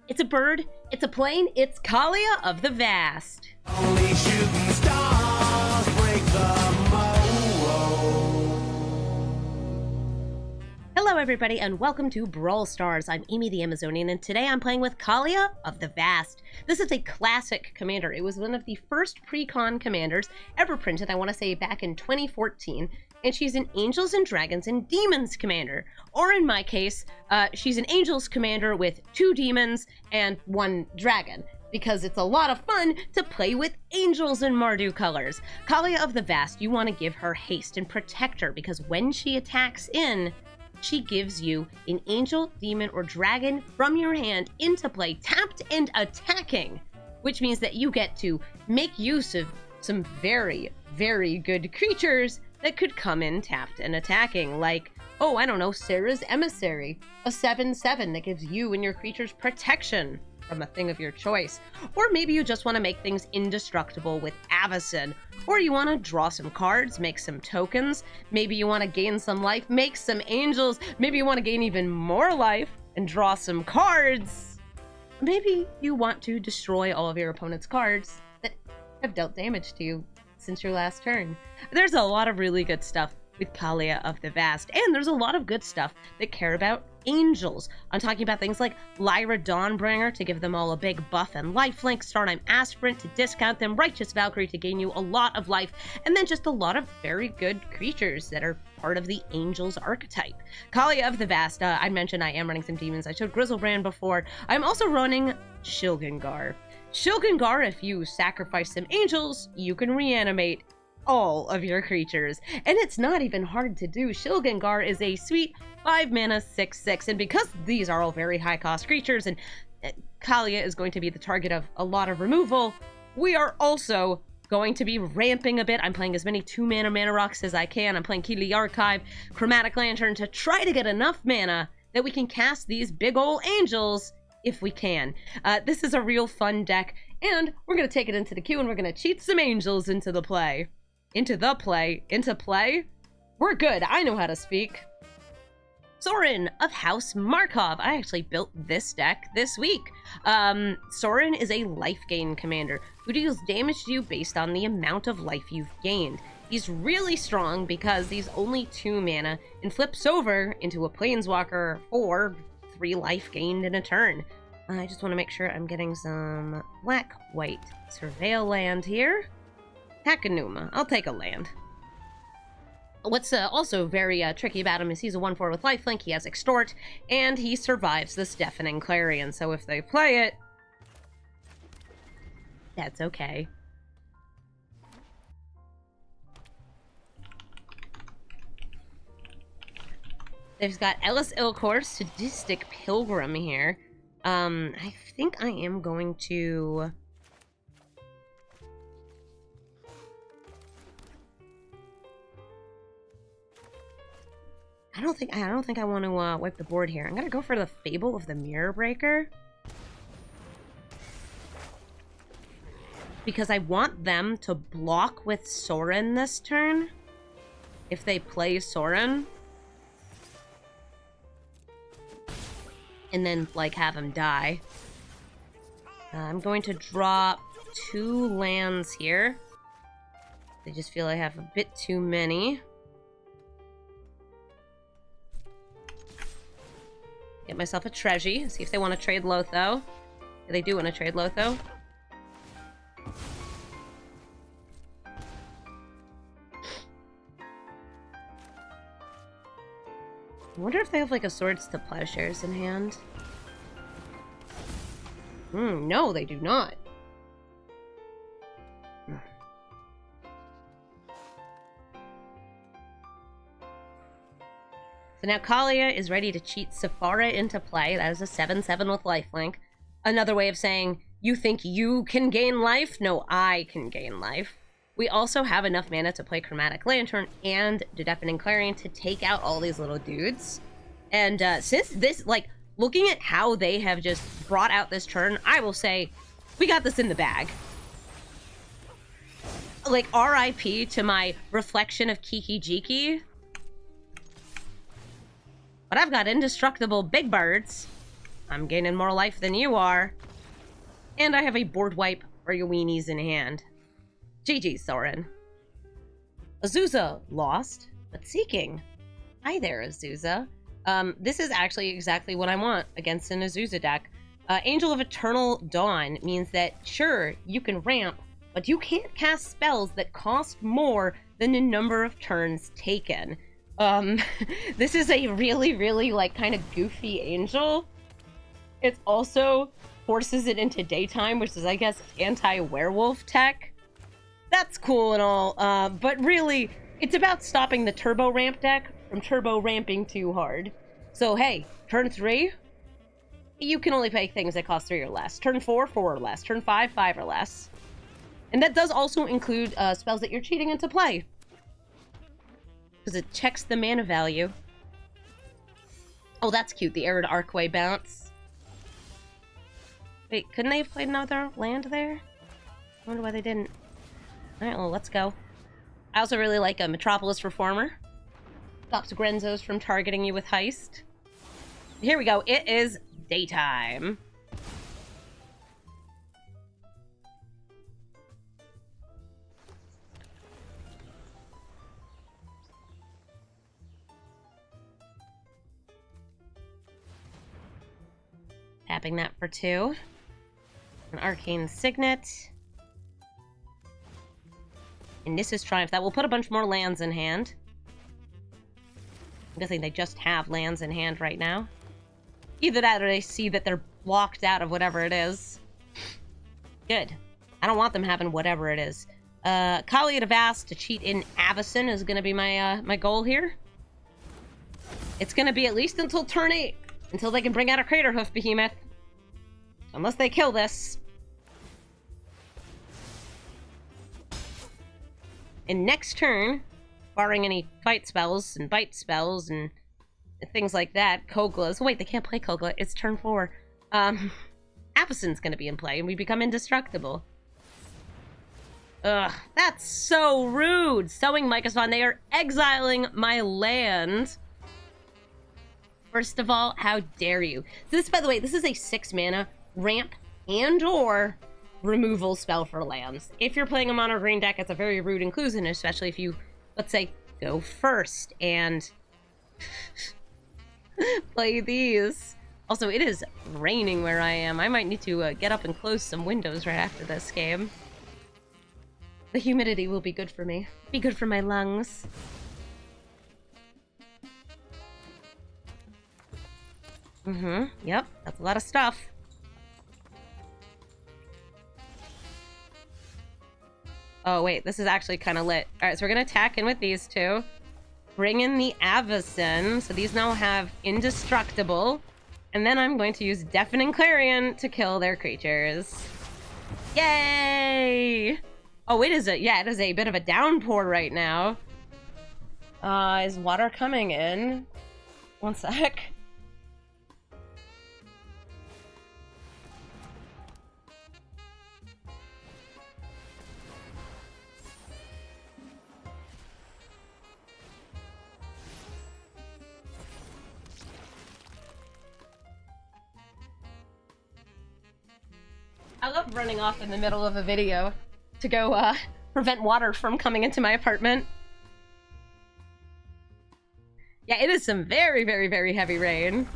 It's a bird, it's a plane, it's Kaalia of the Vast. Only shooting stars break the mold. Hello everybody and welcome to Brawl Stars. I'm Amy the Amazonian and today I'm playing with Kaalia of the Vast. This is a classic commander. It was one of the first pre-con commanders ever printed, I want to say back in 2014. And she's an Angels and Dragons and Demons commander. Or in my case, she's an Angels commander with 2 demons and 1 dragon. Because it's a lot of fun to play with Angels in Mardu colors. Kaalia of the Vast, you want to give her haste and protect her. Because when she attacks in, she gives you an Angel, Demon, or Dragon from your hand into play, tapped and attacking. Which means that you get to make use of some very, very good creatures that could come in tapped and attacking, like, oh, I don't know, Sarah's Emissary, a 7/7 that gives you and your creatures protection from a thing of your choice. Or maybe you just want to make things indestructible with Avacyn, or you want to draw some cards, make some tokens, maybe you want to gain some life, make some angels, maybe you want to gain even more life and draw some cards. Maybe you want to destroy all of your opponent's cards that have dealt damage to you since your last turn. There's a lot of really good stuff with Kaalia of the Vast, and there's a lot of good stuff that care about angels. I'm talking about things like Lyra Dawnbringer to give them all a big buff and lifelink, Startime Aspirant to discount them, Righteous Valkyrie to gain you a lot of life, and then just a lot of very good creatures that are part of the Angels archetype. Kaalia of the Vast, I mentioned I am running some demons. I showed Grizzlebrand before. I'm also running Shilgengar. Shilgengar, if you sacrifice some angels, you can reanimate all of your creatures. And it's not even hard to do. Shilgengar is a sweet 5 mana 6/6. And because these are all very high cost creatures and Kaalia is going to be the target of a lot of removal, we are also going to be ramping a bit. I'm playing as many 2 mana rocks as I can. I'm playing Key to the Archive, Chromatic Lantern to try to get enough mana that we can cast these big ol' angels if we can. This is a real fun deck, and we're going to take it into the queue, and we're going to cheat some angels into the play. Into play? We're good. I know how to speak. Sorin of House Markov. I actually built this deck this week. Sorin is a life gain commander who deals damage to you based on the amount of life you've gained. He's really strong because he's only 2 mana and flips over into a planeswalker for 3 life gained in a turn. I just want to make sure I'm getting some black-white surveil land here. Takanuma. I'll take a land. What's also very tricky about him is he's a 1/4 with lifelink, he has Extort, and he survives this Deafening Clarion, so if they play it, that's okay. They've got Ellis Ilkor, Sadistic Pilgrim here. I think I am going to... I don't think I want to wipe the board here. I'm gonna go for the Fable of the Mirror Breaker. Because I want them to block with Sorin this turn. If they play Sorin. And then, like, have him die. I'm going to drop 2 lands here. I just feel I have a bit too many. Get myself a Treji. See if they want to trade Lotho. They do want to trade Lotho. I wonder if they have like a Swords to Plowshares in hand. No, they do not. So now Kaalia is ready to cheat Sephara into play. That is a 7/7 with lifelink. Another way of saying, you think you can gain life? No, I can gain life. We also have enough mana to play Chromatic Lantern and Deafening Clarion to take out all these little dudes. And since this, like, looking at how they have just brought out this turn, I will say, we got this in the bag. Like, RIP to my reflection of Kiki Jiki. But I've got indestructible big birds. I'm gaining more life than you are. And I have a board wipe for your weenies in hand. GG, Soren. Azusa lost, but seeking. Hi there, Azusa. This is actually exactly what I want against an Azusa deck. Angel of Eternal Dawn means that, sure, you can ramp, but you can't cast spells that cost more than the number of turns taken. This is a really, really, like, kind of goofy angel. It also forces it into daytime, which is, I guess, anti-werewolf tech. That's cool and all, but really, it's about stopping the turbo ramp deck from turbo ramping too hard. So, hey, turn 3, you can only play things that cost 3 or less. Turn 4, 4 or less. Turn 5, 5 or less. And that does also include spells that you're cheating into play, because it checks the mana value. Oh, that's cute. The Arid Archway bounce. Wait, couldn't they have played another land there? I wonder why they didn't. Alright, well, let's go. I also really like a Metropolis Reformer. Stops Grenzos from targeting you with Heist. Here we go. It is daytime. Tapping that for 2. An Arcane Signet. And this is Triumph. That will put a bunch more lands in hand. I'm guessing they just have lands in hand right now. Either that or they see that they're blocked out of whatever it is. Good. I don't want them having whatever it is. Kaalia to Vast to cheat in Avacyn is going to be my my goal here. It's going to be at least until turn 8. Until they can bring out a Craterhoof Behemoth. Unless they kill this. And next turn, barring any fight spells and bite spells and things like that, Kogla's... Wait, they can't play Kogla. It's turn 4. Avacyn's gonna be in play, and we become indestructible. Ugh, that's so rude! Sowing Micasvon, they are exiling my land. First of all, how dare you? So this, by the way, this is a 6 mana ramp and or removal spell for lands. If you're playing a mono green deck, it's a very rude inclusion, especially if you, let's say, go first and play these. Also, it is raining where I am. I might need to get up and close some windows right after this game. The humidity will be good for me. Be good for my lungs. Yep, that's a lot of stuff. Oh, wait, this is actually kind of lit. Alright, so we're gonna attack in with these two. Bring in the Avacyn, so these now have Indestructible. And then I'm going to use Deafening Clarion to kill their creatures. Yay! Oh, it is a bit of a downpour right now. Is water coming in? One sec. I love running off in the middle of a video to go prevent water from coming into my apartment. Yeah, it is some very, very, very heavy rain.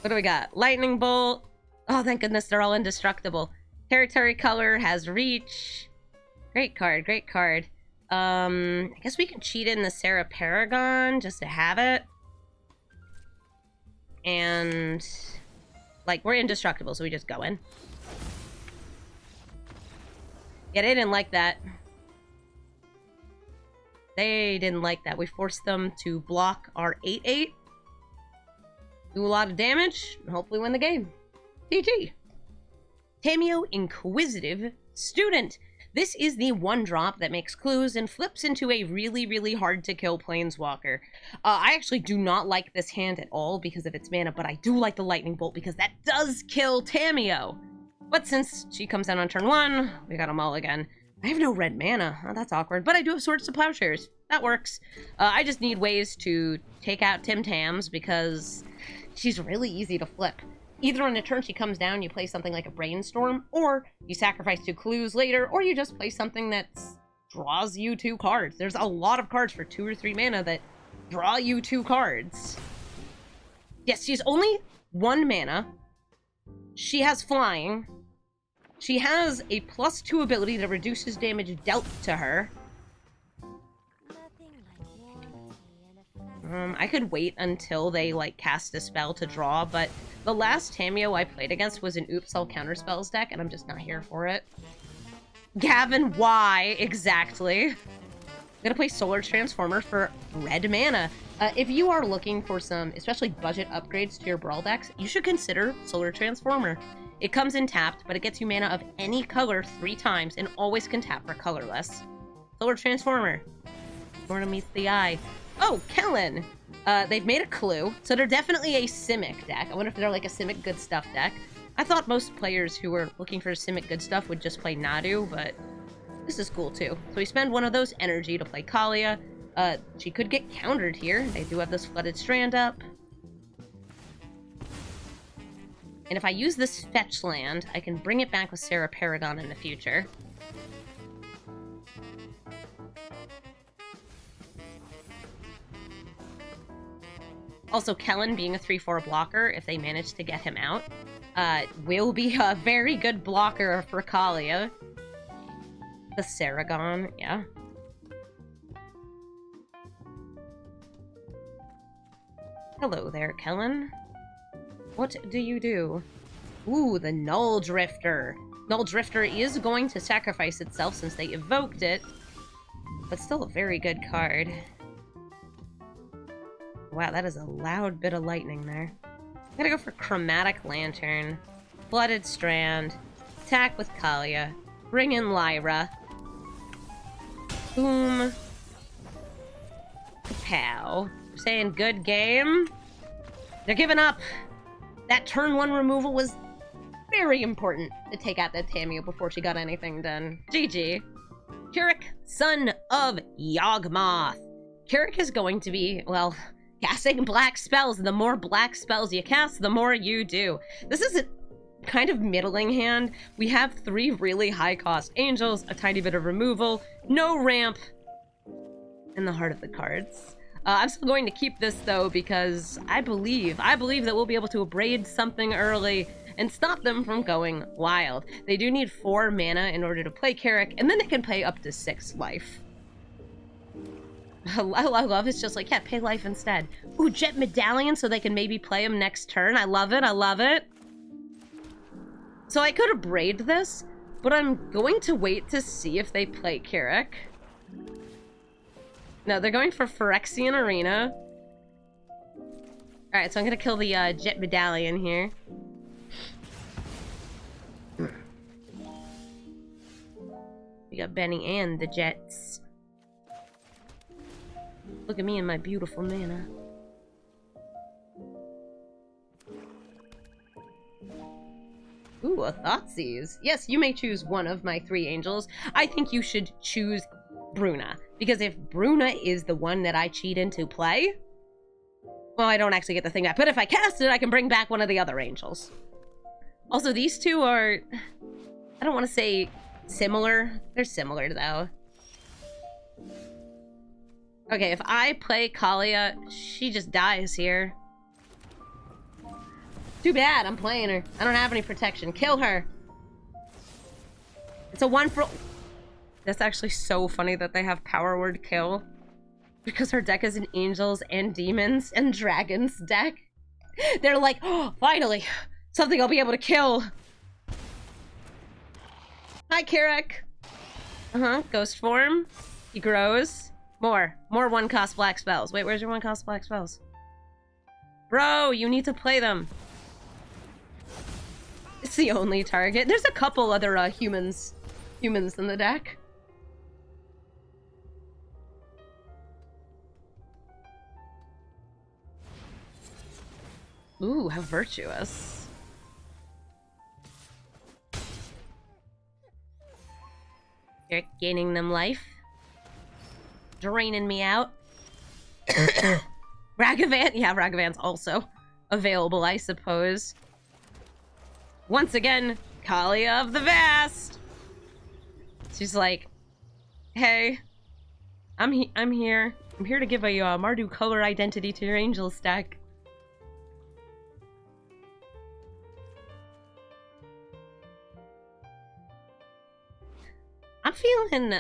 What do we got? Lightning Bolt. Oh, thank goodness they're all indestructible. Territory Color has Reach. Great card, great card. I guess we can cheat in the Sarah Paragon just to have it. And, like, we're indestructible, so we just go in. Yeah, they didn't like that. They didn't like that. We forced them to block our 8/8. Do a lot of damage, and hopefully win the game. GG. Tameo Inquisitive Student. This is the 1-drop that makes clues and flips into a really, really hard-to-kill Planeswalker. I actually do not like this hand at all because of its mana, but I do like the Lightning Bolt because that does kill Tameo. But since she comes down on turn 1, we got them all again. I have no red mana. Oh, that's awkward, but I do have Swords to Plowshares. that works. I just need ways to take out Tim Tams because she's really easy to flip. Either on a turn she comes down, you play something like a Brainstorm, or you sacrifice 2 clues later, or you just play something that draws you 2 cards. There's a lot of cards for 2 or 3 mana that draw you 2 cards. Yes, she's only 1 mana. She has flying. She has a +2 ability that reduces damage dealt to her. I could wait until they, like, cast a spell to draw, but the last Tameo I played against was an Oops, All Counterspells deck, and I'm just not here for it. Gavin, why? Exactly. I'm gonna play Solar Transformer for red mana. If you are looking for some, especially budget upgrades to your Brawl decks, you should consider Solar Transformer. It comes in tapped, but it gets you mana of any color 3 times and always can tap for colorless. Solar Transformer. Mortal meets the eye. Oh, Kellen! They've made a clue, so they're definitely a Simic deck. I wonder if they're like a Simic Good Stuff deck. I thought most players who were looking for Simic Good Stuff would just play Nadu, but this is cool too. So we spend one of those energy to play Kaalia. She could get countered here. They do have this Flooded Strand up. And if I use this fetch land, I can bring it back with Sarah Paragon in the future. Also, Kellen being a 3/4 blocker, if they manage to get him out, will be a very good blocker for Kaalia. The Saragon, yeah. Hello there, Kellen. What do you do? Ooh, the Null Drifter. Null Drifter is going to sacrifice itself since they evoked it, but still a very good card. Wow, that is a loud bit of lightning there. I'm gonna go for Chromatic Lantern, Flooded Strand, attack with Kaalia, bring in Lyra. Boom. Kapow. We're saying good game. They're giving up. That turn 1 removal was very important to take out that Tameo before she got anything done. GG. Kirik, son of Yawgmoth. Kirik is going to be, well, casting black spells. The more black spells you cast, the more you do. This is a kind of middling hand. We have 3 really high-cost angels, a tiny bit of removal, no ramp, and the heart of the cards. I'm still going to keep this, though, because I believe that we'll be able to abrade something early and stop them from going wild. They do need 4 mana in order to play Kirik, and then they can pay up to 6 life. I love it's just like, yeah, pay life instead. Ooh, Jet Medallion so they can maybe play him next turn. I love it, I love it. So I could abrade this, but I'm going to wait to see if they play Kirik. No, they're going for Phyrexian Arena. Alright, so I'm gonna kill the Jet Medallion here. We got Benny and the Jets. Look at me and my beautiful mana. Ooh, a Thoughtseize. Yes, you may choose one of my 3 angels. I think you should choose Bruna. Because if Bruna is the one that I cheat into play, well, I don't actually get the thing back. But if I cast it, I can bring back one of the other angels. Also, these 2 are, I don't want to say similar. They're similar, though. Okay, if I play Kaalia, she just dies here. Too bad, I'm playing her. I don't have any protection. Kill her. It's a 1 for... That's actually so funny that they have Power Word Kill. Because her deck is an Angels and Demons and Dragons deck. They're like, oh, finally, something I'll be able to kill. Hi, Kirik. Ghost form. He grows. More 1-cost black spells. Wait, where's your 1-cost black spells? Bro, you need to play them. It's the only target. There's a couple other humans in the deck. Ooh, how virtuous. You're gaining them life. draining me out. Ragavan? Yeah, Ragavan's also available, I suppose. Once again, Kaalia of the Vast! She's like, hey, I'm here. I'm here to give a Mardu color identity to your angel stack. I'm feeling,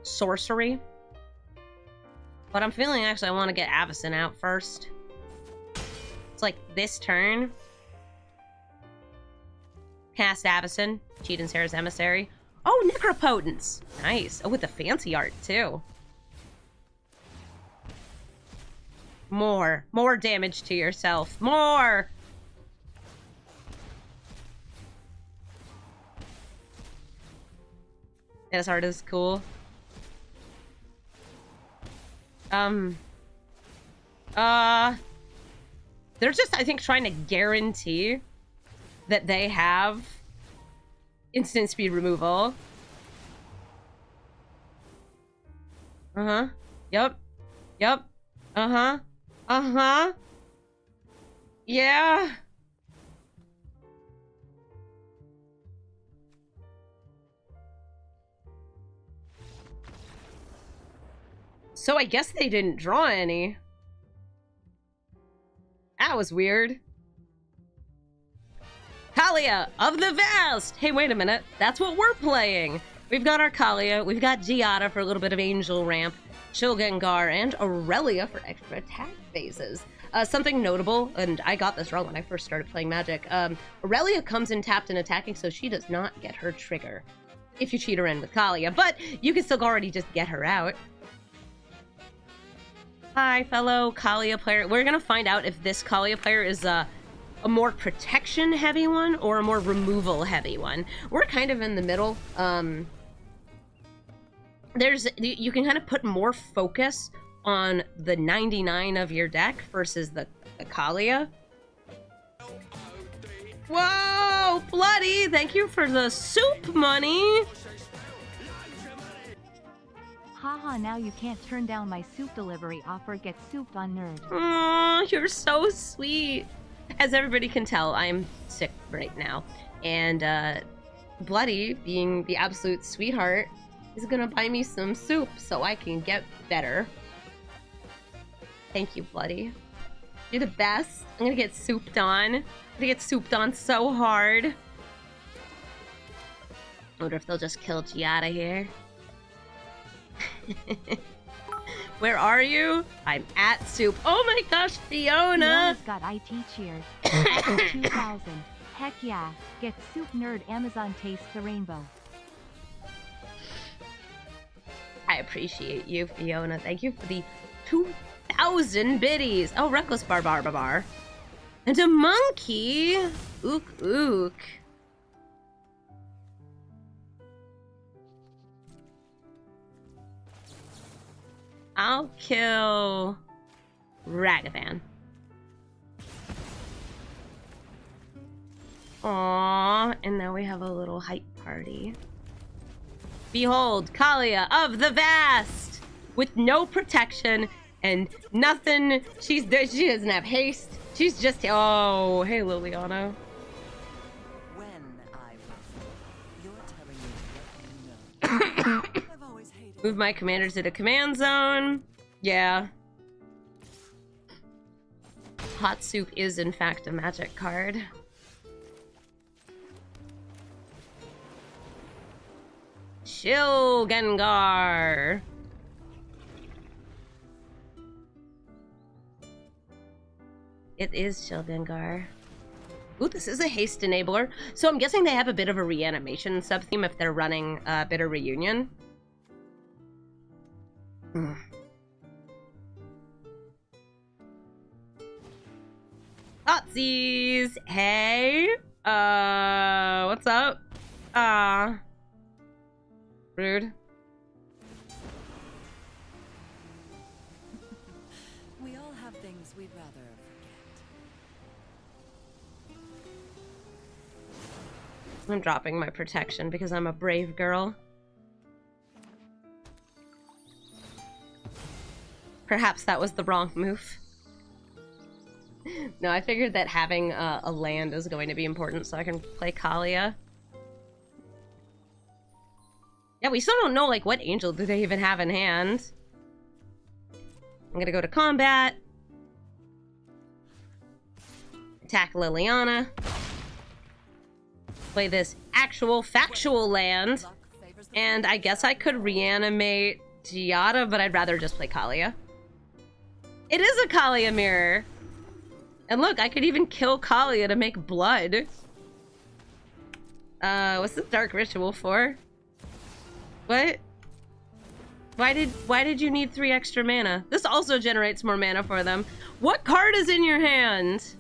sorcery. But I'm feeling actually I want to get Avacyn out first. It's like this turn. Cast Avacyn. Cheat and Sarah's Emissary. Oh, Necropotence! Nice. Oh, with the fancy art, too. More damage to yourself. More! This art is cool. They're just, I think, trying to guarantee that they have instant speed removal. Uh-huh. Yep. Uh-huh. Uh-huh. Yeah. So I guess they didn't draw any. That was weird. Kaalia of the Vast! Hey, wait a minute. That's what we're playing. We've got our Kaalia, we've got Giada for a little bit of Angel Ramp, Shilgengar, and Aurelia for extra attack phases. Something notable, and I got this wrong when I first started playing Magic, Aurelia comes in tapped and attacking, so she does not get her trigger if you cheat her in with Kaalia, but you can still already just get her out. Hi, fellow Kaalia player. We're gonna find out if this Kaalia player is a more protection-heavy one or a more removal-heavy one. We're kind of in the middle. You can kind of put more focus on the 99 of your deck versus the Kaalia. Whoa, Bloody! Thank you for the soup money! Haha, now you can't turn down my soup delivery offer. Get souped on Nerd. Oh, you're so sweet. As everybody can tell, I'm sick right now. And Bloody, being the absolute sweetheart, is gonna buy me some soup so I can get better. Thank you, Bloody. You're the best. I'm gonna get souped on. I'm gonna get souped on so hard. I wonder if they'll just kill Giada here. Where are you? I'm at soup. Oh my gosh, Fiona! Fiona's got IT cheers. 2000. Heck yeah. Get soup Nerd. Amazon taste the rainbow. I appreciate you, Fiona. Thank you for the 2,000 biddies. Oh, Reckless Barbar. And a monkey. Ook. I'll kill Ragavan. Aww, and now we have a little hype party. Behold, Kaalia of the Vast! With no protection and nothing. She doesn't have haste. She's just, oh, hey Liliana. When I was, you're telling me what you know. I've always hated. Move my commander to the command zone. Yeah. Hot soup is in fact a magic card. Shilgengar. It is Shilgengar. Ooh, this is a haste enabler. So I'm guessing they have a bit of a reanimation sub-theme if they're running Bitter Reunion. Hotsies! Hey! What's up? Rude. We all have things we'd rather forget. I'm dropping my protection because I'm a brave girl. Perhaps that was the wrong move. No, I figured that having a land is going to be important so I can play Kaalia. Yeah, we still don't know, like, what angel do they even have in hand. I'm gonna go to combat. Attack Liliana. Play this actual, factual land. And I guess I could reanimate Giada, but I'd rather just play Kaalia. It is a Kaalia mirror! And look, I could even kill Kaalia to make blood. What's the Dark Ritual for? What? Why did you need 3 extra mana? This also generates more mana for them. What card is in your hand?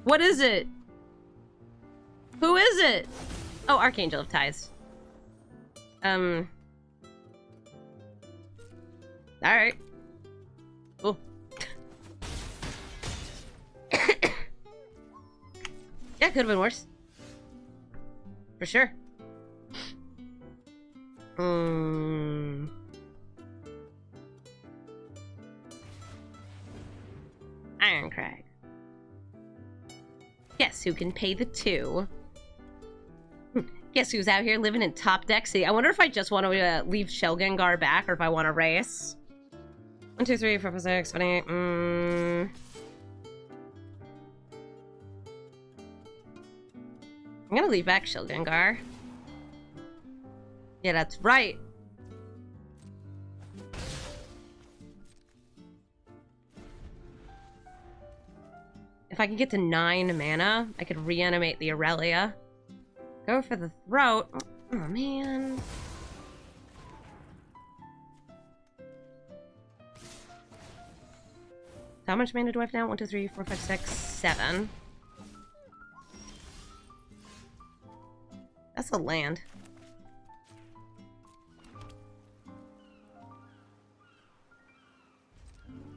What is it? Who is it? Oh, Archangel of Ties. Alright. Cool. Yeah, could have been worse. For sure. Iron Crag. Guess who can pay the 2? Guess who's out here living in top deck city? I wonder if I just want to leave Shell Gengar back or if I want to race. 1, 2, 3, 4, 5, 6, 7, 8. I'm gonna leave back Shell Gengar. Yeah, that's right. If I can get to 9 mana, I could reanimate the Aurelia. Go for the throat. Oh, man. How much mana do I have now? 1, 2, 3, 4, 5, 6, 7. That's a land.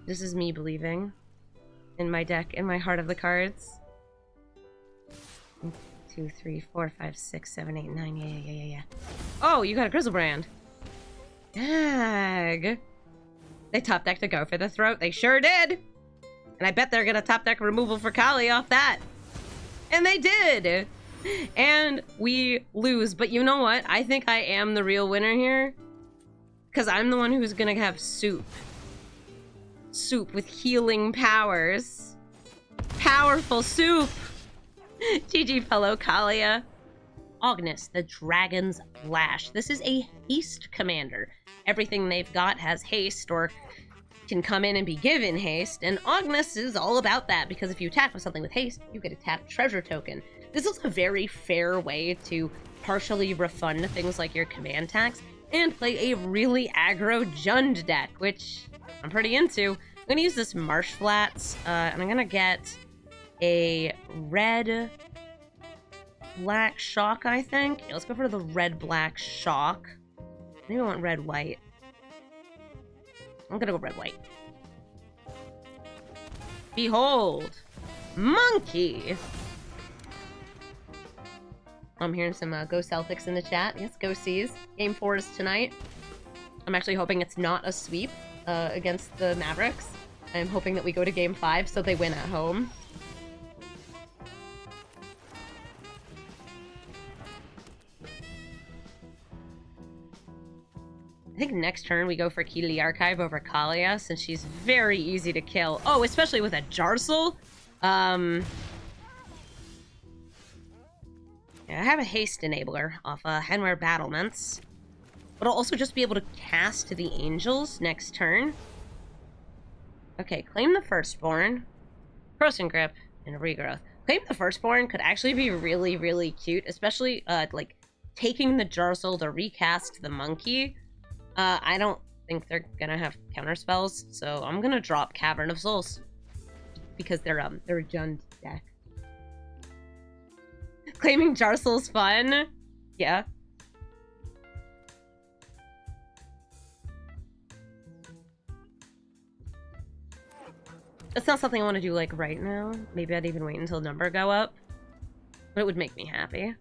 This is me believing in my deck, in my heart of the cards. 1, 2, 3, 4, 5, 6, 7, 8, 9. Yeah. Oh, you got a Grizzlebrand. Dag. They top decked to go for the throat. They sure did. And I bet they're gonna top deck removal for Kaalia off that. And they did. And we lose. But you know what? I think I am the real winner here. Because I'm the one who's gonna have soup. Soup with healing powers. Powerful soup. GG fellow Kaalia. Ognis, the Dragon's Lash. This is a haste commander. Everything they've got has haste or can come in and be given haste, and Ognis is all about that because if you attack with something with haste, you get a tapped treasure token. This is a very fair way to partially refund things like your command tax and play a really aggro Jund deck, which I'm pretty into. I'm gonna use this Marsh Flats, and I'm gonna get a red black shock, I think. Yeah, let's go for the red black shock. Maybe I want red white. I'm gonna go red white. Behold! Monkey! I'm hearing some Go Celtics in the chat. Yes, Go Seas. Game 4 is tonight. I'm actually hoping it's not a sweep against the Mavericks. I'm hoping that we go to Game 5 so they win at home. I think next turn we go for Key to the Archive over Kaalia, since she's very easy to kill. Oh, especially with a Jarsel. Yeah, I have a haste enabler off Henware Battlements. But I'll also just be able to cast the Angels next turn. Okay, claim the Firstborn. Frozen Grip, and a Regrowth. Claim the Firstborn could actually be really, really cute, especially, like, taking the Jarsel to recast the Monkey. I don't think they're gonna have counter spells, so I'm gonna drop Cavern of Souls because they're a Jund deck. Claiming Jarsel's fun, yeah. It's not something I want to do like right now. Maybe I'd even wait until number go up, but it would make me happy.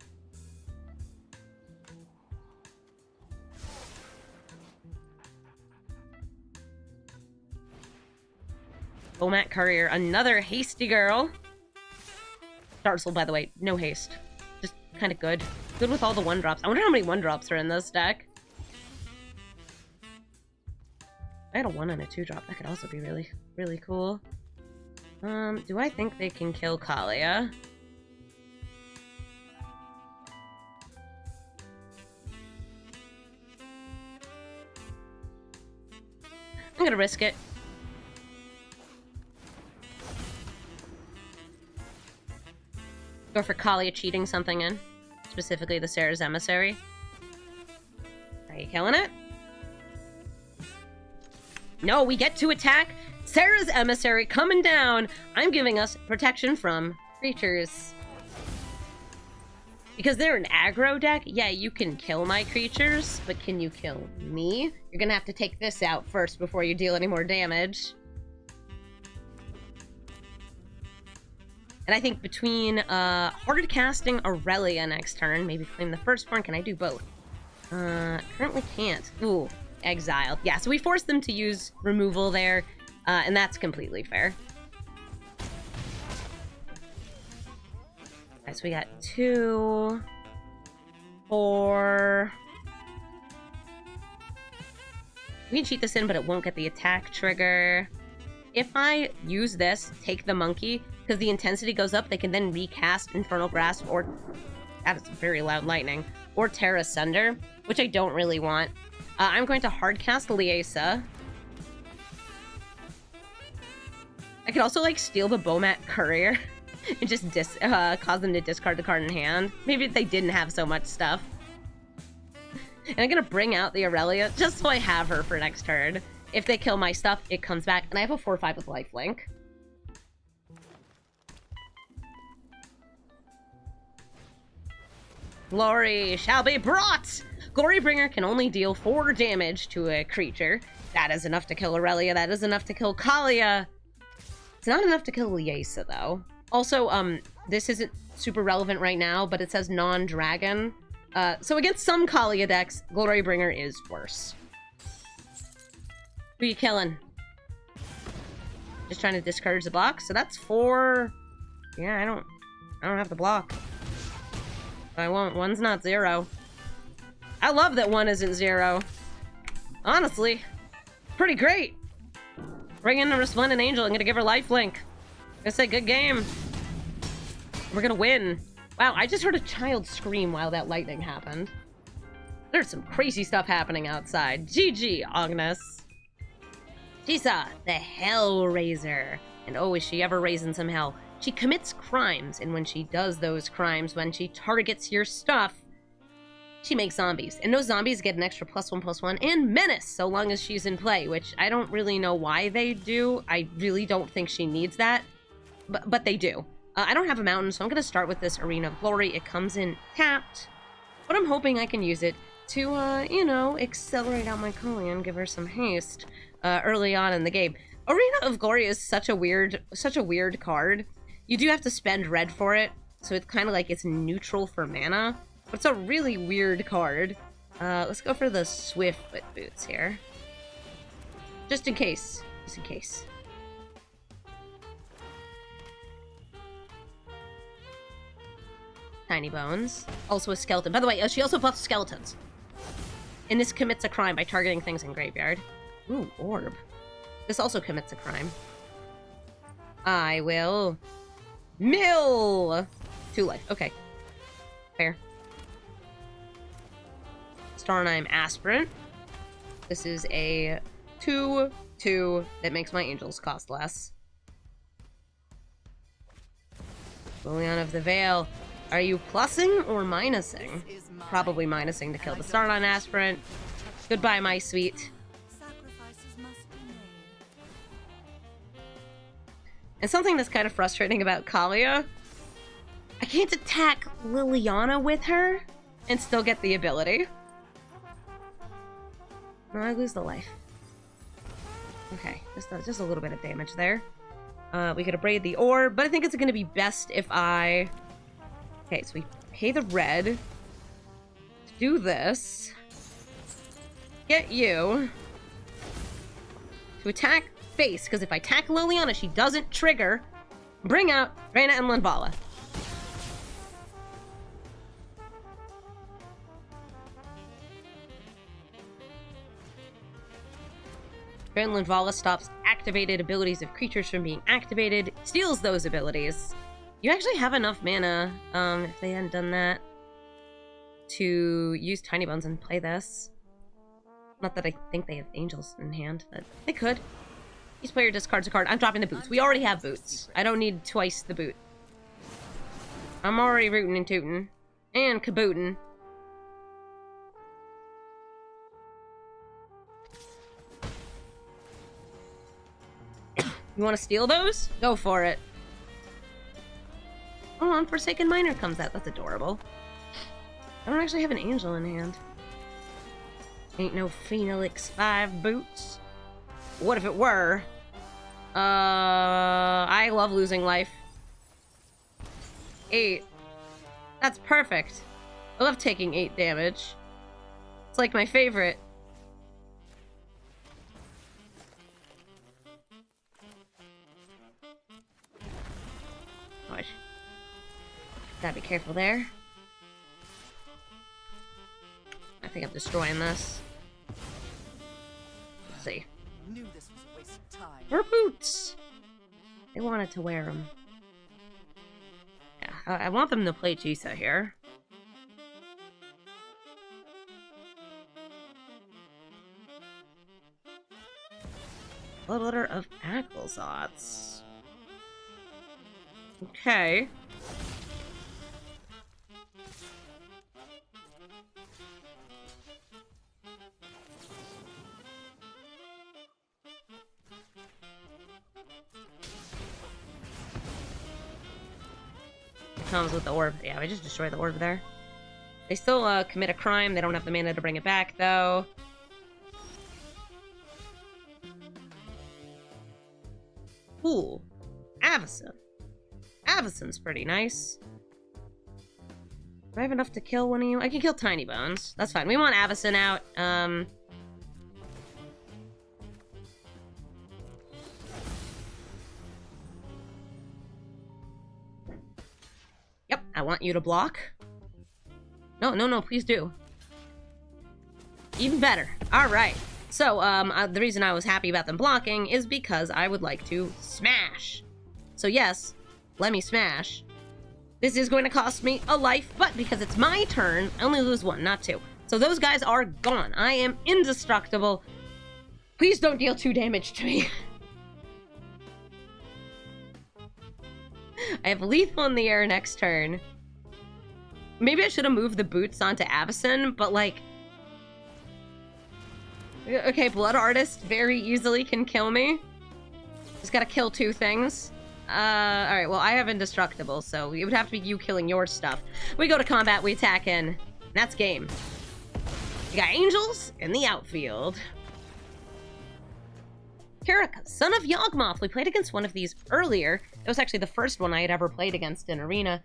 Bomat Courier, another hasty girl. Darcel, by the way, no haste. Just kind of good. Good with all the 1-drops. I wonder how many 1-drops are in this deck. I had a 1 and a 2-drop. That could also be really, really cool. Do I think they can kill Kaalia? I'm gonna risk it. Go for Kaalia cheating something in. Specifically the Sarah's Emissary. Are you killing it? No, we get to attack. Sarah's Emissary coming down. I'm giving us protection from creatures. Because they're an aggro deck, yeah, you can kill my creatures, but can you kill me? You're gonna have to take this out first before you deal any more damage. And I think between hard casting Aurelia next turn, maybe claim the firstborn. Can I do both? Currently can't. Ooh, exiled. Yeah, so we forced them to use removal there, and that's completely fair. Alright, so we got 2, 4. We can cheat this in, but it won't get the attack trigger. If I use this, take the monkey, because the intensity goes up, they can then recast Infernal Grasp or... That is very loud lightning. Or Terra Sunder, which I don't really want. I'm going to hardcast Liesa. I could also, like, steal the Bomat Courier and just cause them to discard the card in hand. Maybe if they didn't have so much stuff. And I'm gonna bring out the Aurelia just so I have her for next turn. If they kill my stuff, it comes back. And I have a 4/5 with lifelink. Glory shall be brought! Glorybringer can only deal 4 damage to a creature. That is enough to kill Aurelia. That is enough to kill Kaalia. It's not enough to kill Liesa, though. Also, this isn't super relevant right now, but it says non-dragon. So against some Kaalia decks, Glorybringer is worse. Who you killing? Just trying to discourage the block. So that's 4. Yeah, I don't have the block. I won't. 1's not 0. I love that 1 isn't 0. Honestly, pretty great. Bring in the Resplendent Angel. I'm gonna give her lifelink. Gonna say good game. We're gonna win. Wow, I just heard a child scream while that lightning happened. There's some crazy stuff happening outside. GG, Agnes. Tisa, the Hellraiser. And oh, is she ever raising some hell. She commits crimes, and when she does those crimes, when she targets your stuff, she makes zombies. And those zombies get an extra +1/+1 and menace so long as she's in play, which I don't really know why they do. I really don't think she needs that, but they do. I don't have a mountain, so I'm going to start with this Arena of Glory. It comes in tapped, but I'm hoping I can use it to, you know, accelerate out my Kaalia and give her some haste early on in the game. Arena of Glory is such a weird card. You do have to spend red for it, so it's kind of like it's neutral for mana, but it's a really weird card. Let's go for the Swiftfoot Boots here. Just in case. Just in case. Tiny Bones. Also a skeleton. By the way, she also buffs skeletons. And this commits a crime by targeting things in graveyard. Ooh, Orb. This also commits a crime. I will... mill! 2 life. Okay. Fair. Starnheim Aspirant. This is a 2/2 that makes my angels cost less. Liliana of the Veil. Are you plussing or minusing? Probably minusing to kill the Starnheim Aspirant. Goodbye, my sweet. And something that's kind of frustrating about Kaalia, I can't attack Liliana with her and still get the ability. No, I lose the life. Okay, just a little bit of damage there. We could abrade the orb, but I think it's going to be best if I... Okay, so we pay the red to do this. Get you to attack base, because if I attack Liliana, she doesn't trigger. Bring out Reyna and Linvala. Reyna and Linvala stops activated abilities of creatures from being activated, steals those abilities. You actually have enough mana, if they hadn't done that, to use Tiny Bones and play this. Not that I think they have Angels in hand, but they could. Each player discards a card. I'm dropping the boots. We already have boots. I don't need twice the boot. I'm already rootin' and tootin'. And kabootin'. You want to steal those? Go for it. Oh, Unforsaken Miner comes out. That's adorable. I don't actually have an Angel in hand. Ain't no Phoenix 5 boots. What if it were? I love losing life. 8. That's perfect. I love taking 8 damage. It's like my favorite. Gosh. Gotta be careful there. I think I'm destroying this. Let's see. Knew this was a waste of time. Her boots! They wanted to wear them. Yeah, I want them to play Jisa here. Bloodletter of Acklezotz. Okay. Comes with the orb. Yeah, I just destroyed the orb there. They still commit a crime. They don't have the mana to bring it back, though. Cool. Avacyn. Avacyn's pretty nice. Do I have enough to kill one of you? I can kill Tiny Bones. That's fine. We want Avacyn out. Yep, I want you to block. No, please do. Even better. Alright. So, the reason I was happy about them blocking is because I would like to smash. So yes, let me smash. This is going to cost me a life, but because it's my turn, I only lose 1, not 2. So those guys are gone. I am indestructible. Please don't deal 2 damage to me. I have lethal in the air next turn. Maybe I should have moved the boots onto Avacyn, but like... Okay, Blood Artist very easily can kill me. Just gotta kill 2 things. Alright, well, I have Indestructible, so it would have to be you killing your stuff. We go to combat, we attack in. That's game. You got Angels in the outfield. Karaka, son of Yawgmoth. We played against one of these earlier. It was actually the first one I had ever played against in Arena.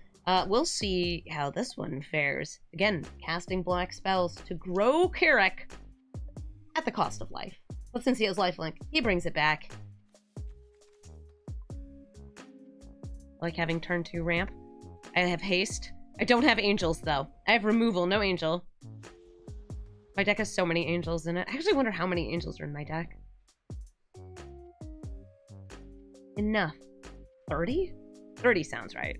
We'll see how this one fares. Again, casting black spells to grow Karak at the cost of life. But since he has lifelink, he brings it back. Like having turn 2 ramp. I have haste. I don't have Angels, though. I have removal, no Angel. My deck has so many Angels in it. I actually wonder how many Angels are in my deck. Enough. 30? 30 sounds right.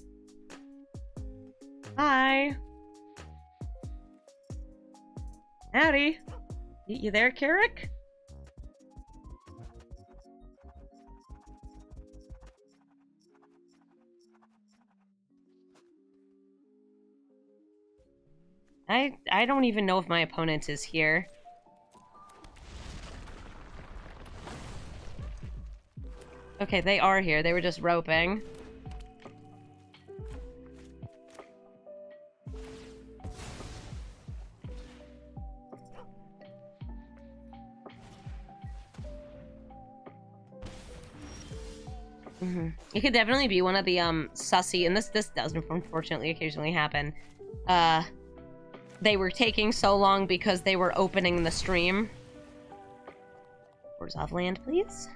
Hi. Howdy. You there, Karak? I don't even know if my opponent is here. Okay, they are here. They were just roping. It could definitely be one of the sussy, and this does unfortunately occasionally happen. They were taking so long because they were opening the stream. Orzhov land, please.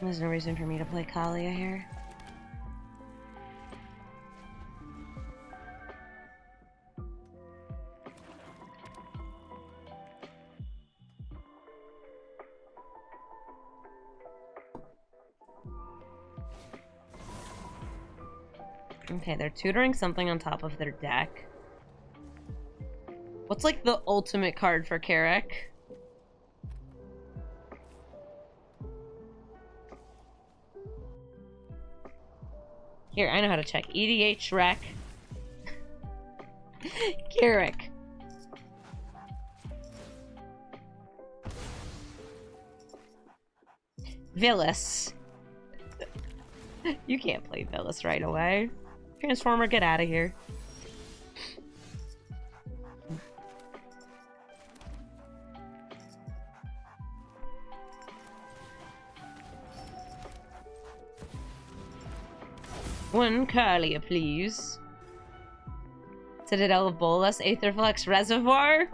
There's no reason for me to play Kaalia here. Okay, they're tutoring something on top of their deck. What's like the ultimate card for Carrick? Here, I know how to check. EDH Rec. Carrick. Villas. You can't play Villas right away. Transformer, get out of here. One Kaalia, please. Citadel of Bolas, Aetherflux Reservoir.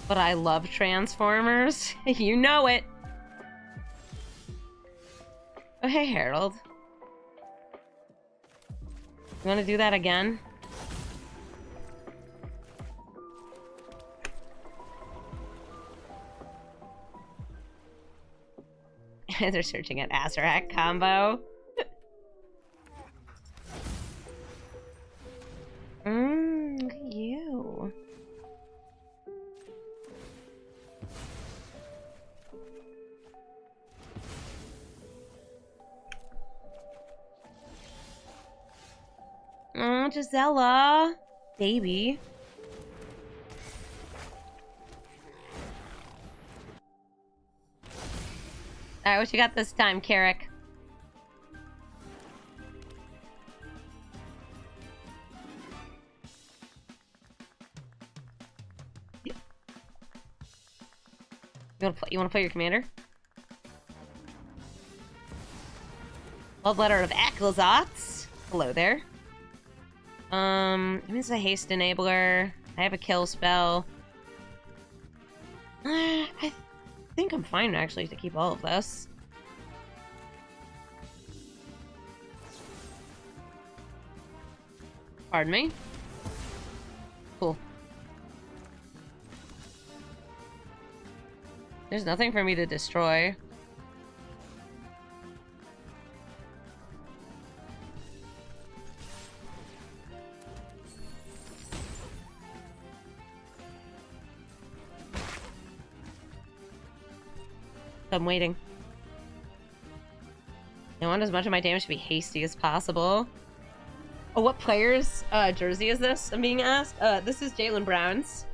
But I love Transformers. You know it. Oh, hey, Harold. You want to do that again? They're searching at Azarac combo. Look at you. Oh, Gisela. Baby. Alright, what you got this time, Carrick? You wanna play your commander? Bloodletter of Ecclesotz. Hello there. This is a haste enabler. I have a kill spell. I think I'm fine actually to keep all of this. Pardon me? Cool. There's nothing for me to destroy. I'm waiting. I want as much of my damage to be hasty as possible. Oh, what player's jersey is this? I'm being asked. This is Jaylen Brown's.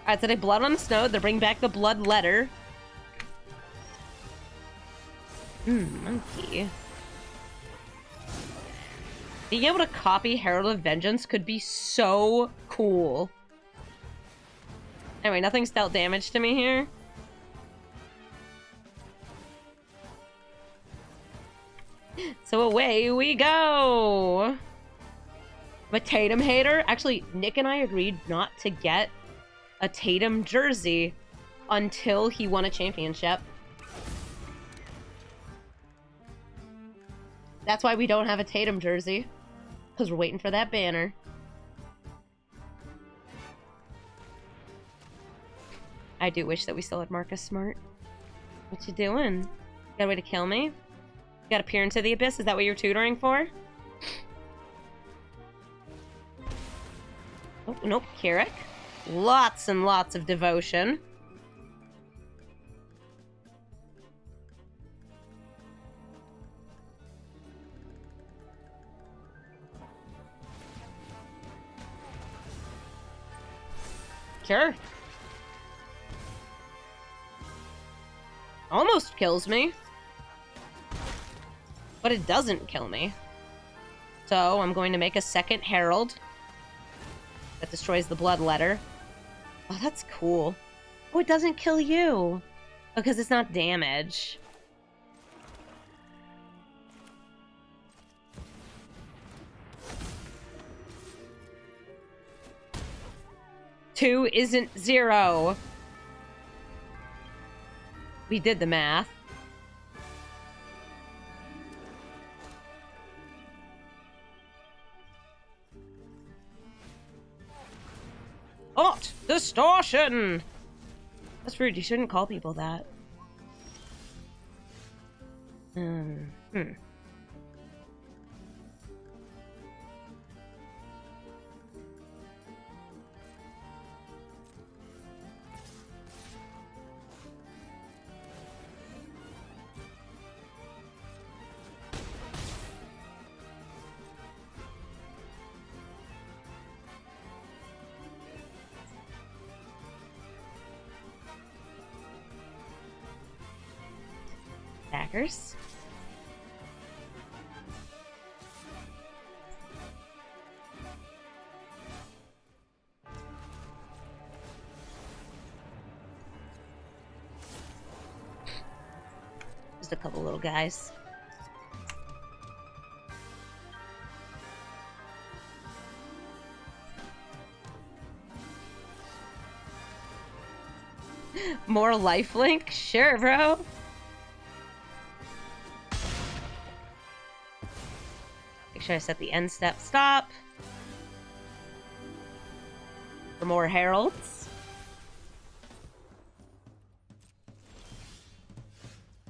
Alright, so they blood on the snow. They're bringing back the blood letter. Monkey. Being able to copy Herald of Vengeance could be so cool. Anyway, nothing's dealt damage to me here. So away we go! I'm a Tatum hater. Actually, Nick and I agreed not to get a Tatum jersey until he won a championship. That's why we don't have a Tatum jersey. Because we're waiting for that banner. I do wish that we still had Marcus Smart. What you doing? Got a way to kill me? You got to peer into the abyss? Is that what you're tutoring for? Oh, nope, Carrick. Lots and lots of devotion. Sure. Almost kills me. But it doesn't kill me. So I'm going to make a second Herald. that destroys the bloodletter. Oh, that's cool. Oh, it doesn't kill you because it's not damage. Two isn't 0. We did the math. Ot! Distortion! That's rude. You shouldn't call people that. Attackers. Just a couple little guys. More lifelink? Sure, bro. Make sure I set the end step stop. For more heralds.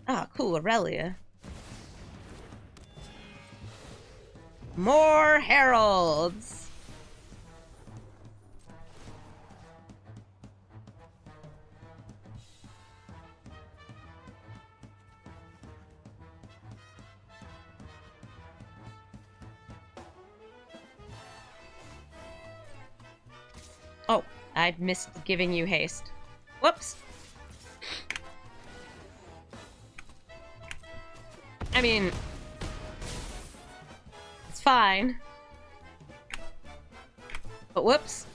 Ah, cool, Aurelia. More heralds. Oh, I missed giving you haste. Whoops. I mean, it's fine. But whoops.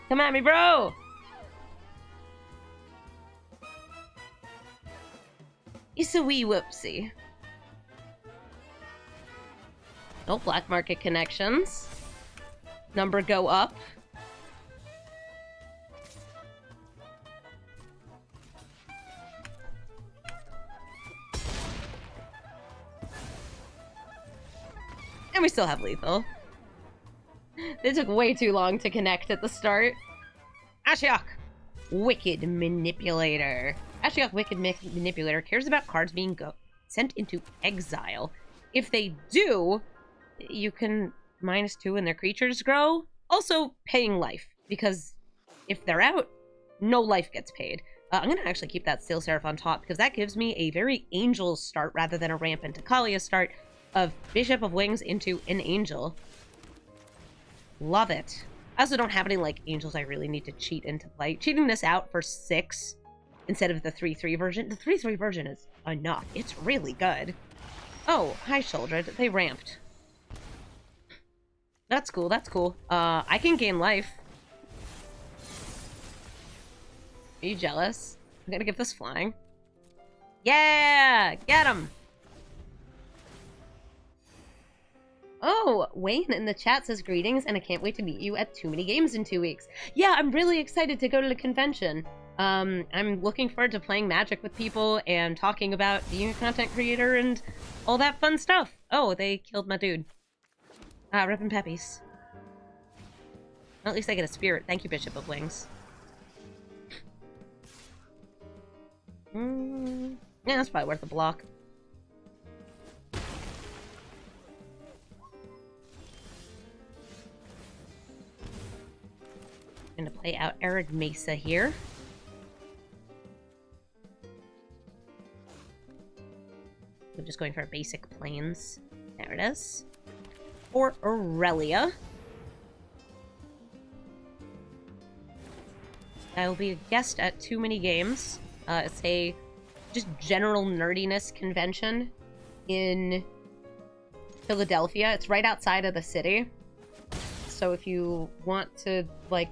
Come at me, bro! It's a wee whoopsie. Oh, black market connections. Number go up. And we still have lethal. It took way too long to connect at the start. Ashiok, Wicked Manipulator. Ashiok, Wicked Manipulator cares about cards being sent into exile. If they do, you can -2 and their creatures grow. Also, paying life, because if they're out, no life gets paid. I'm going to actually keep that Steel Seraph on top, because that gives me a very Angel start rather than a Ramp into Kaalia start of Bishop of Wings into an Angel. Love it. I also don't have any, like, Angels I really need to cheat into play. Cheating this out for 6 instead of the 3-3 version. The 3-3 version is enough. It's really good. Oh, hi, Shouldred. They ramped. That's cool, that's cool. I can gain life. Are you jealous? I'm gonna give this flying. Yeah! Get him! Oh, Wayne in the chat says greetings, and I can't wait to meet you at Too Many Games in 2 weeks. Yeah, I'm really excited to go to the convention. I'm looking forward to playing Magic with people and talking about being a content creator and all that fun stuff. Oh, they killed my dude. Rippin' Peppies. Well, at least I get a spirit. Thank you, Bishop of Wings. Yeah, that's probably worth a block. I'm gonna play out Arid Mesa here. I'm just going for basic plains. There it is. Or Aurelia. I will be a guest at Too Many Games. It's a just general nerdiness convention in Philadelphia. It's right outside of the city. So if you want to, like,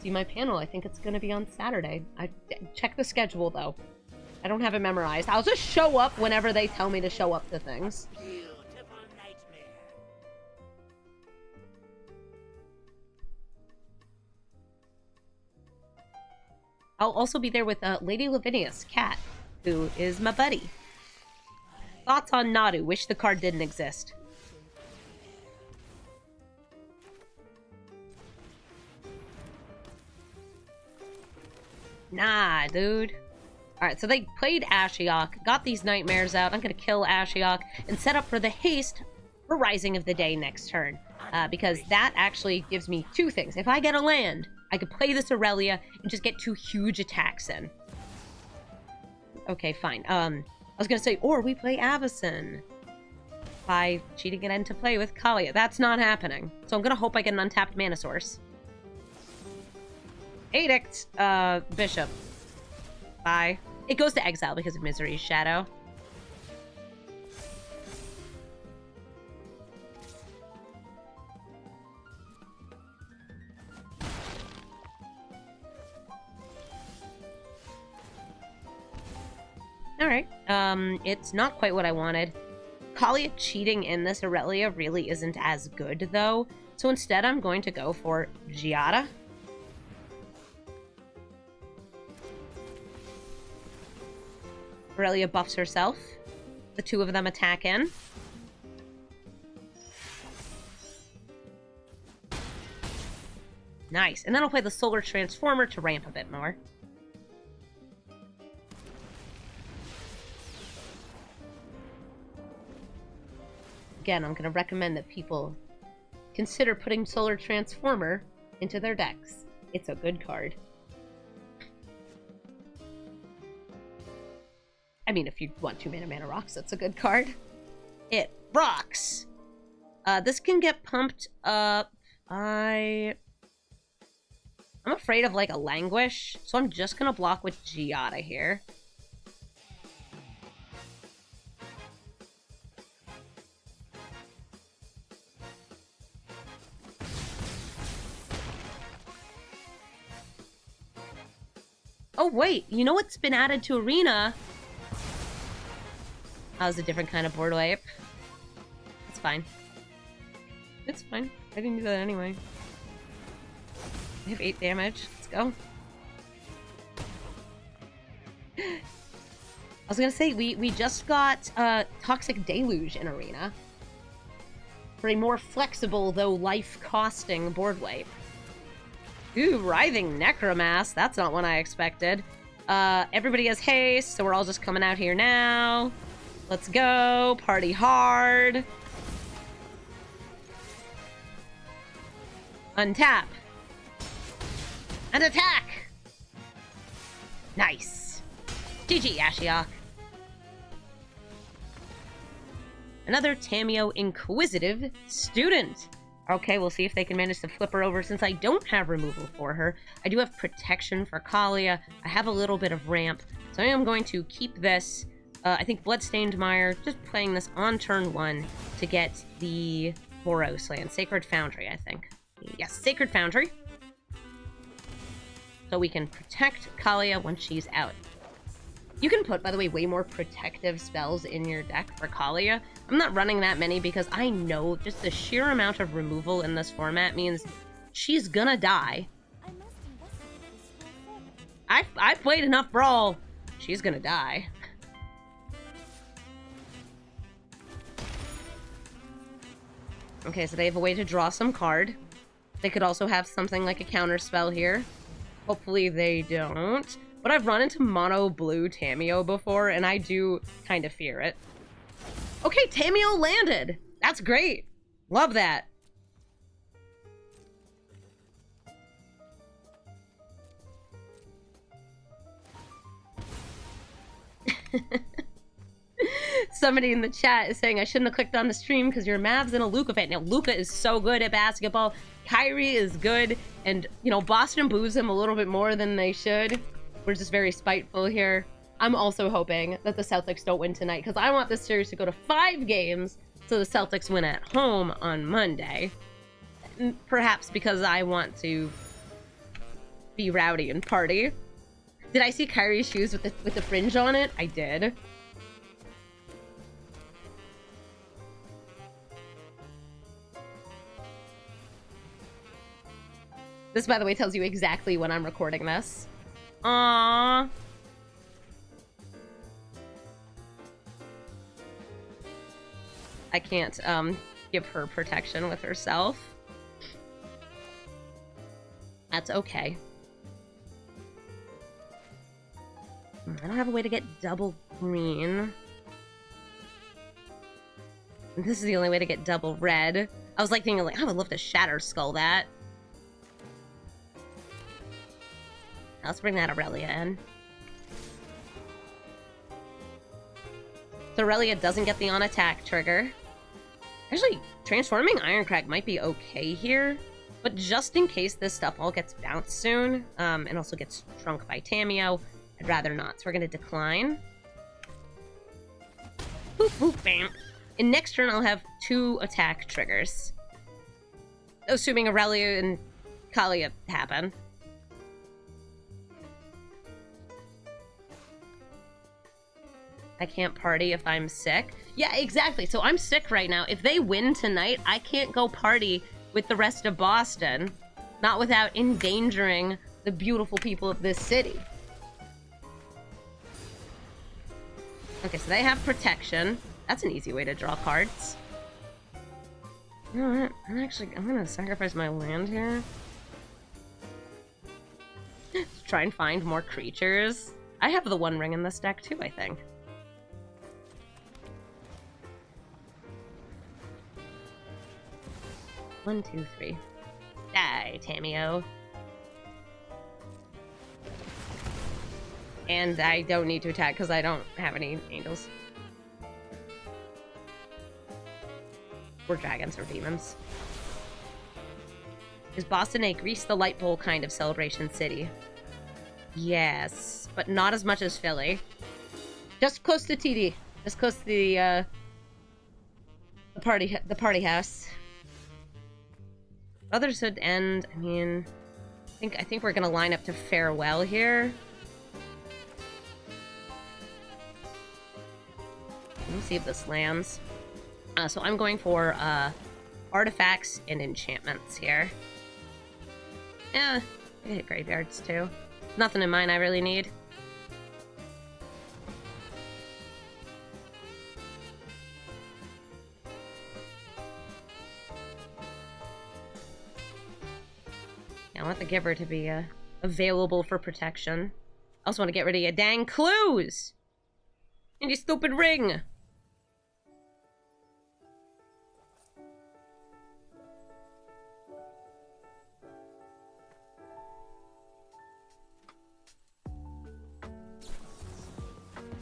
see my panel, I think it's going to be on Saturday. I check the schedule, though. I don't have it memorized. I'll just show up whenever they tell me to show up to things. I'll also be there with Lady Lavinia's cat, who is my buddy. Thoughts on Mardu? Wish the card didn't exist. Nah, dude. Alright, so they played Ashiok, got these nightmares out. I'm gonna kill Ashiok and set up for the haste for Rising of the Day next turn. Because that actually gives me two things. If I get a land, I could play this Aurelia and just get 2 huge attacks in. Okay, fine. I was gonna say, or we play Avacyn by cheating it into play with Kaalia. That's not happening. So I'm gonna hope I get an untapped mana source. Edict, Bishop. Bye. It goes to exile because of Misery's Shadow. Alright, it's not quite what I wanted. Kaalia cheating in this Aurelia really isn't as good, though. So instead, I'm going to go for Giada. Aurelia buffs herself. The 2 of them attack in. Nice. And then I'll play the Solar Transformer to ramp a bit more. Again, I'm going to recommend that people consider putting Solar Transformer into their decks. It's a good card. I mean, if you want 2 mana rocks, that's a good card. It rocks! This can get pumped up. I'm afraid of, like, a Languish, so I'm just gonna block with Giada here. Oh, wait, you know what's been added to Arena? That was a different kind of board wipe. It's fine. It's fine. I didn't do that anyway. I have 8 damage. Let's go. I was gonna say, we just got Toxic Deluge in Arena. For a more flexible, though life-costing board wipe. Ooh, Writhing Necromass. That's not one I expected. Everybody has haste, so we're all just coming out here now. Let's go. Party hard. Untap. And attack! Nice. GG, Ashiok. Another Tamiyo Inquisitive student. Okay, we'll see if they can manage to flip her over. Since I don't have removal for her, I do have protection for Kaalia. I have a little bit of ramp, so I am going to keep this. I think Bloodstained Mire, just playing this on turn 1 to get the Boros land. Sacred Foundry, I think. Yes, Sacred Foundry. So we can protect Kaalia when she's out. You can put, by the way, way more protective spells in your deck for Kaalia. I'm not running that many because I know just the sheer amount of removal in this format means she's gonna die. I've played enough Brawl. She's gonna die. Okay, so they have a way to draw some card. They could also have something like a counter spell here. Hopefully they don't. But I've run into mono blue Tamiyo before, and I do kind of fear it. Okay, Tamiyo landed! That's great! Love that! Somebody in the chat is saying I shouldn't have clicked on the stream because your Mavs and a Luka fan. Now, Luka is so good at basketball. Kyrie is good. And, you know, Boston boos him a little bit more than they should. We're just very spiteful here. I'm also hoping that the Celtics don't win tonight because I want this series to go to 5 games so the Celtics win at home on Monday. Perhaps because I want to be rowdy and party. Did I see Kyrie's shoes with the fringe on it? I did. This, by the way, tells you exactly when I'm recording this. Aww. I can't give her protection with herself. That's okay. I don't have a way to get double green. This is the only way to get double red. I was like thinking, like, I would love to Shatter Skull that. Let's bring that Aurelia in. So Aurelia doesn't get the on-attack trigger. Actually, transforming Ironcrag might be okay here. But just in case this stuff all gets bounced soon, and also gets shrunk by Tameo, I'd rather not. So we're going to decline. Boop, boop, bam. And next turn, I'll have 2 attack triggers. Assuming Aurelia and Kaalia happen. I can't party if I'm sick. Yeah, exactly. So I'm sick right now. If they win tonight, I can't go party with the rest of Boston. Not without endangering the beautiful people of this city. Okay, so they have protection. That's an easy way to draw cards. You know what? I'm gonna sacrifice my land here. Try and find more creatures. I have the One Ring in this deck too, I think. One, two, three. Die, Tameo. And I don't need to attack because I don't have any angels. Or dragons or demons. Is Boston a Grease the Light Bowl kind of celebration city? Yes, but not as much as Philly. Just close to TD. Just close to the party house. Others would end. I mean, I think we're gonna line up to Farewell here. Let me see if this lands. So I'm going for artifacts and enchantments here. Yeah, I hit graveyards too. Nothing in mine I really need. Yeah, I want the Giver to be available for protection. I also want to get rid of your dang clues! And your stupid ring!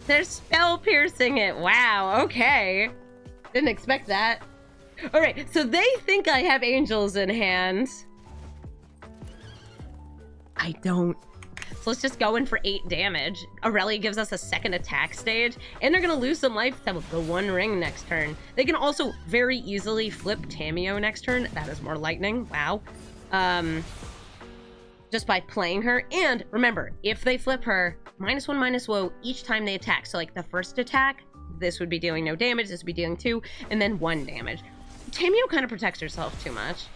They're spell piercing it. Wow, okay. Didn't expect that. Alright, so they think I have angels in hand. I don't. So let's just go in for 8 damage. Aurelia gives us a second attack stage, and they're gonna lose some life to the One Ring next turn. They can also very easily flip Tameo next turn. That is more lightning. Wow. Just by playing her. And remember, if they flip her, -1, -woe each time they attack. So like the first attack, this would be dealing no damage, this would be dealing 2, and then 1 damage. Tameo kind of protects herself too much.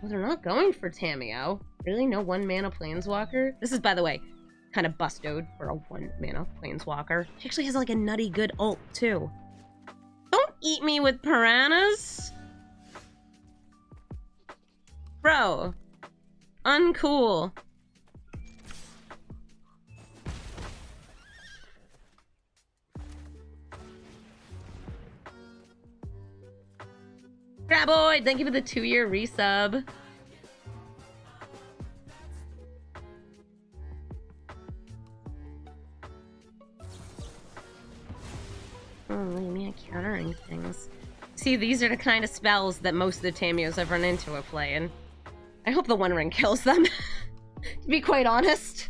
Well, they're not going for Tameo. Really? No 1-mana Planeswalker? This is, by the way, kind of busted for a 1-mana Planeswalker. She actually has like a nutty good ult too. Don't eat me with piranhas! Bro. Uncool. Graboid, thank you for the 2-year resub. Oh, look at me, I'm countering things. See, these are the kind of spells that most of the Tameos I've run into are playing. I hope the One Ring kills them, to be quite honest.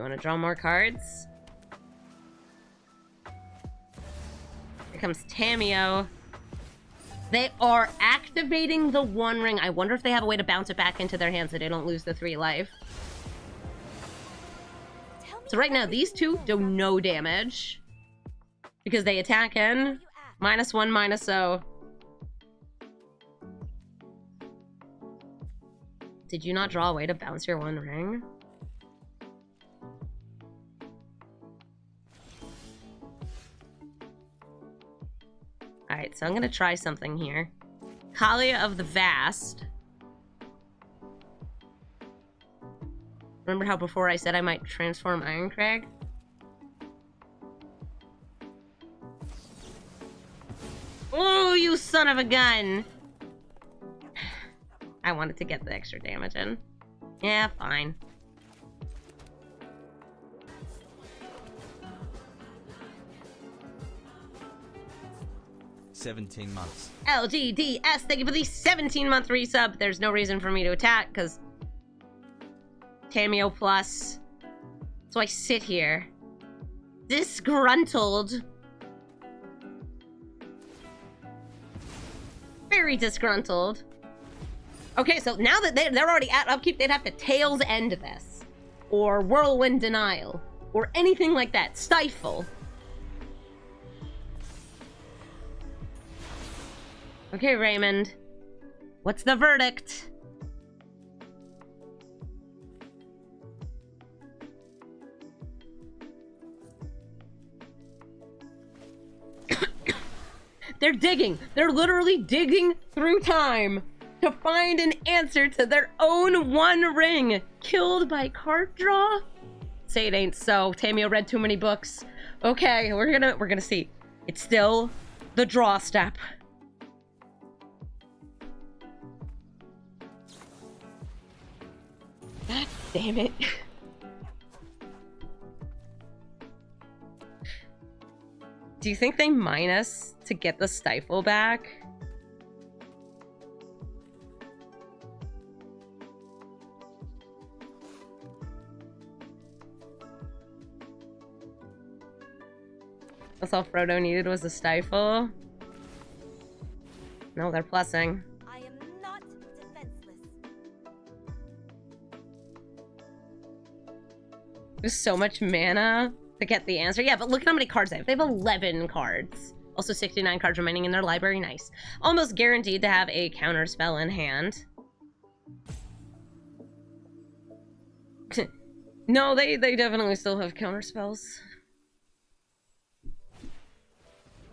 You want to draw more cards? Here comes Tamio. They are activating the One Ring. I wonder if they have a way to bounce it back into their hands so they don't lose the 3 life. So right now, these two do no damage. Because they attack in. -1, -0. Did you not draw a way to bounce your One Ring? Alright, so I'm gonna try something here. Kaalia of the Vast. Remember how before I said I might transform Ironcrag? Oh, you son of a gun! I wanted to get the extra damage in. Yeah, fine. $17 LGDS, thank you for the 17-month resub. There's no reason for me to attack, because Tamio plus. So I sit here. Disgruntled. Very disgruntled. Okay, so now that they're already at upkeep, they'd have to Tails End this. Or Whirlwind Denial. Or anything like that. Stifle. Okay, Raymond. What's the verdict? They're digging. They're literally digging through time to find an answer to their own One Ring. Killed by card draw? Say it ain't so. Tamio read too many books. Okay, we're gonna see. It's still the draw step. God damn it. Do you think they mine us to get the stifle back? That's all Frodo needed was a stifle? No, they're plussing. I am not defenseless. There's so much mana to get the answer. Yeah, but look at how many cards they have. They have 11 cards. Also 69 cards remaining in their library. Nice. Almost guaranteed to have a counter spell in hand. No, they definitely still have counter spells.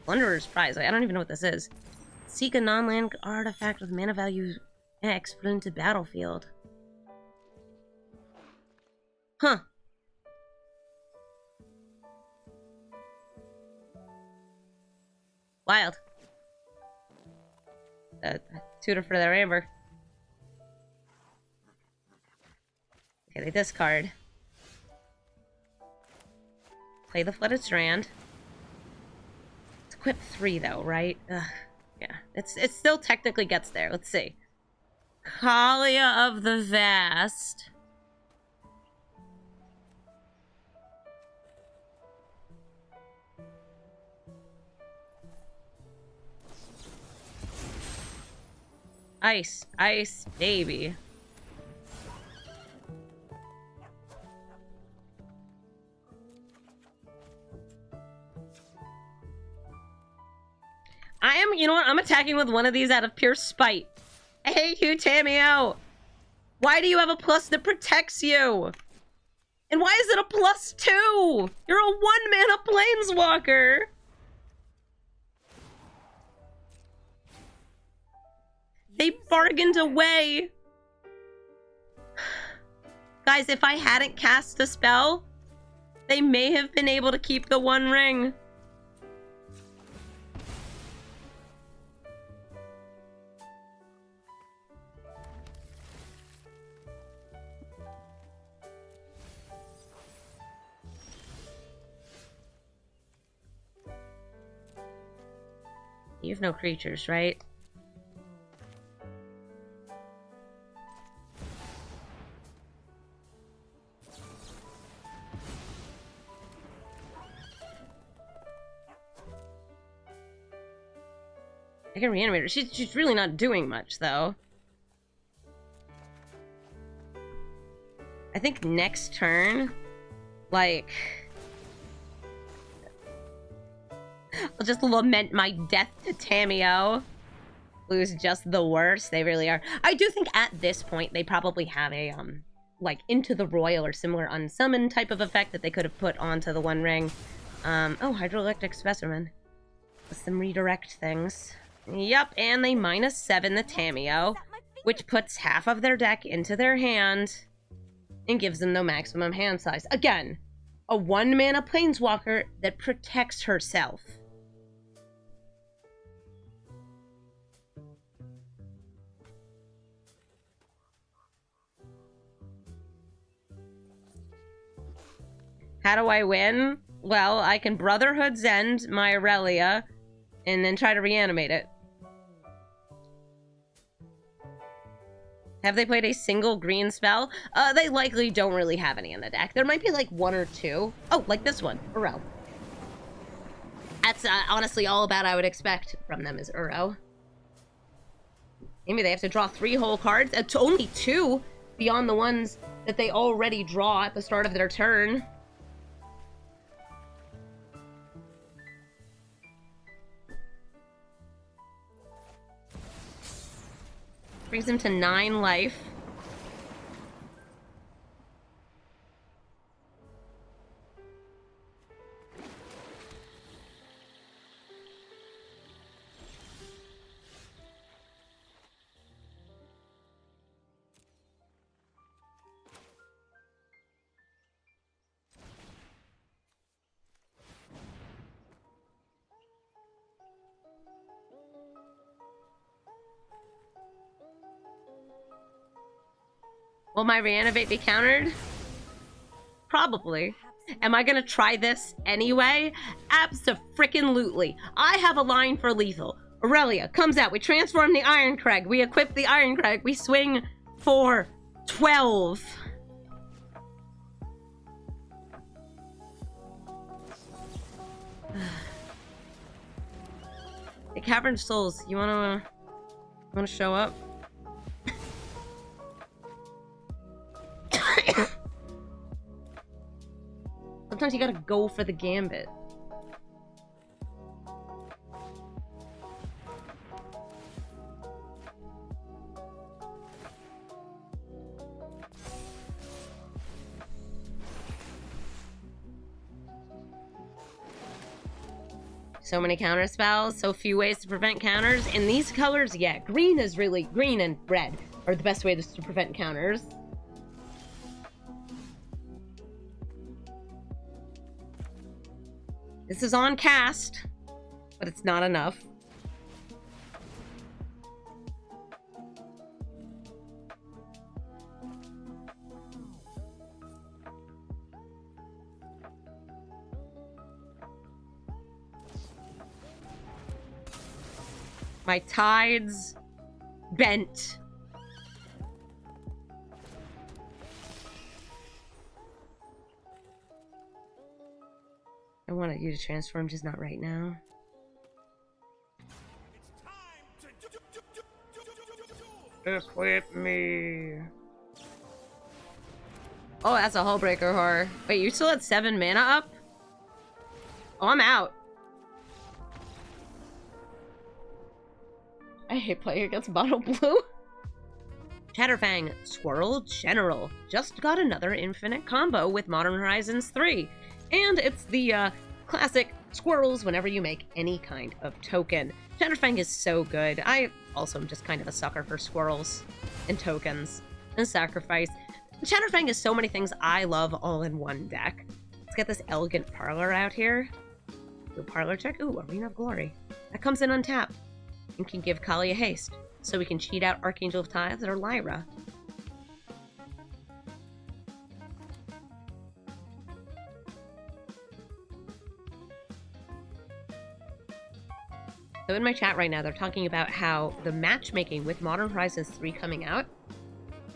Plunderer's Prize. I don't even know what this is. Seek a non-land artifact with mana value X, put into battlefield. Huh. Wild. Tutor for their amber. Okay, they discard. Play the Flooded Strand. It's equip 3 though, right? Ugh. Yeah, it still technically gets there. Let's see. Kaalia of the Vast. Ice, ice, baby. You know what? I'm attacking with one of these out of pure spite. I hate you, Tamio. Why do you have a plus that protects you? And why is it a +2? You're a 1-mana planeswalker. They bargained away. Guys, if I hadn't cast a spell, they may have been able to keep the One Ring. You have no creatures, right? I can reanimate her. She's really not doing much, though. I think next turn, like... I'll just lament my death to Tamio. Blue's just the worst. They really are. I do think at this point, they probably have a, like, Into the Royal or similar unsummon type of effect that they could have put onto the One Ring. Oh, Hydroelectric Specimen. With some redirect things. Yep, and they -7 the Tamio, which puts half of their deck into their hand and gives them the maximum hand size. Again, a 1-mana Planeswalker that protects herself. How do I win? Well, I can Brotherhood's End my Aurelia and then try to reanimate it. Have they played a single green spell? They likely don't really have any in the deck. There might be like 1 or 2. Oh, like this one, Uro. That's honestly all about I would expect from them is Uro. Maybe they have to draw 3 whole cards. It's only 2 beyond the ones that they already draw at the start of their turn. Brings him to 9 life. Will my reanimate be countered? Probably. Am I gonna try this anyway? Abso-frickin-lutely. I have a line for lethal. Aurelia comes out. We transform the Iron Crag. We equip the Iron Crag. We swing for 12. The Cavern Souls, you wanna show up? Sometimes you gotta go for the gambit. So many counter spells, so few ways to prevent counters. In these colors, yeah, green and red are the best ways to prevent counters. This is on cast, but it's not enough. My tides bent. I wanted you to transform, just not right now. Equip me. Oh, that's a Hullbreaker horror. Wait, you still had 7 mana up? Oh, I'm out. I hate playing against Mono Blue. Chatterfang, Squirrel General, just got another infinite combo with Modern Horizons 3. And it's the classic squirrels whenever you make any kind of token. Chatterfang is so good. I also am just kind of a sucker for squirrels and tokens and sacrifice. Chatterfang is so many things I love all in one deck. Let's get this Elegant Parlor out here. Do a Parlor check. Ooh, Arena of Glory. That comes in untapped and can give Kaalia haste, so we can cheat out Archangel of Tithes or Lyra. So in my chat right now, they're talking about how the matchmaking with Modern Horizons 3 coming out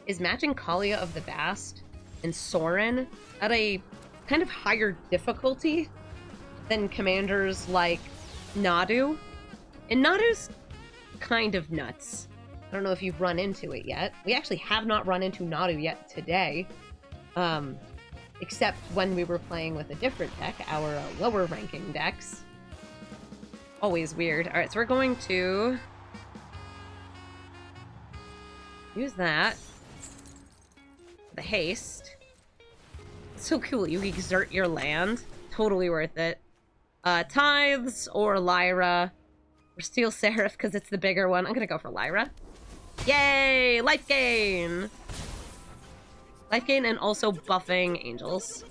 is matching Kaalia of the Vast and Sorin at a kind of higher difficulty than commanders like Nadu. And Nadu's kind of nuts. I don't know if you've run into it yet. We actually have not run into Mardu yet today. Except when we were playing with a different deck, our lower ranking decks. Always weird. Alright, so we're going to use that. The haste. It's so cool, you exert your land. Totally worth it. Tithes or Lyra. Or Steel Seraph because it's the bigger one. I'm gonna go for Lyra. Yay! Life gain! Life gain and also buffing angels.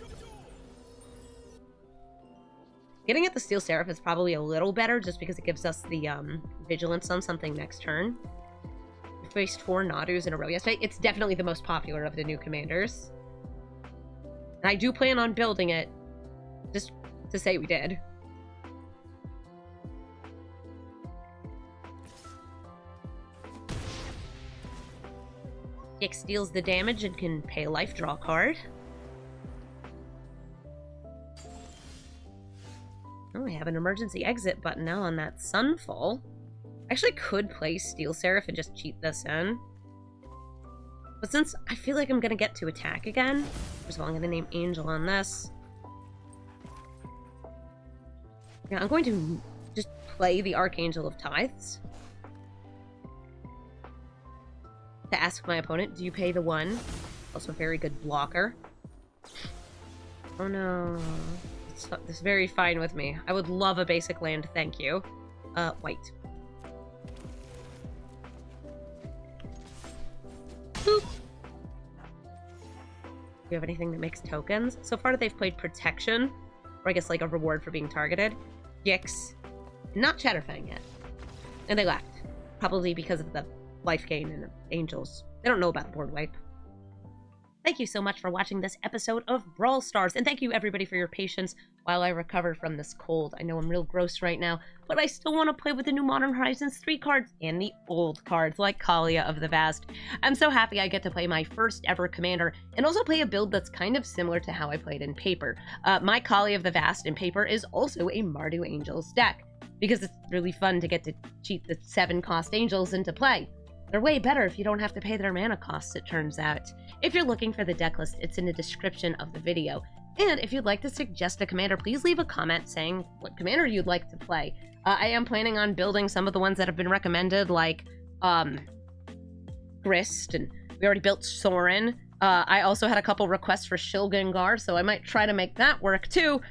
Getting at the Steel Seraph is probably a little better just because it gives us the vigilance on something next turn. We faced 4 Nadus in a row yesterday. It's definitely the most popular of the new commanders. And I do plan on building it, just to say we did. Gix deals the damage and can pay a life, draw a card. Oh, we have an emergency exit button now on that Sunfall. I actually could play Steel Seraph and just cheat this in. But since I feel like I'm going to get to attack again, first of all, I'm going to name Angel on this. Yeah, I'm going to just play the Archangel of Tithes. To ask my opponent, do you pay the 1? Also a very good blocker. Oh no. This is very fine with me. I would love a basic land, thank you. White. Boop. Do you have anything that makes tokens? So far they've played Protection, or I guess like a reward for being targeted. Gix. Not Chatterfang yet. And they left. Probably because of the life gain and angels. They don't know about the board wipe. Thank you so much for watching this episode of Brawl Stars, and thank you everybody for your patience while I recover from this cold. I know I'm real gross right now, but I still want to play with the new Modern Horizons 3 cards and the old cards like Kaalia of the Vast. I'm so happy I get to play my first ever commander and also play a build that's kind of similar to how I played in Paper. My Kaalia of the Vast in Paper is also a Mardu Angels deck, because it's really fun to get to cheat the 7-cost Angels into play. They're way better if you don't have to pay their mana costs, it turns out. If you're looking for the deck list, it's in the description of the video. And if you'd like to suggest a commander, please leave a comment saying what commander you'd like to play. I am planning on building some of the ones that have been recommended, like Grist, and we already built Sorin. I also had a couple requests for Shilgengar, so I might try to make that work too,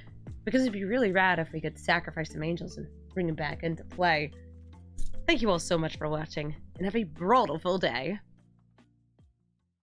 because it'd be really rad if we could sacrifice some angels and bring them back into play. Thank you all so much for watching, and have a brawlful day.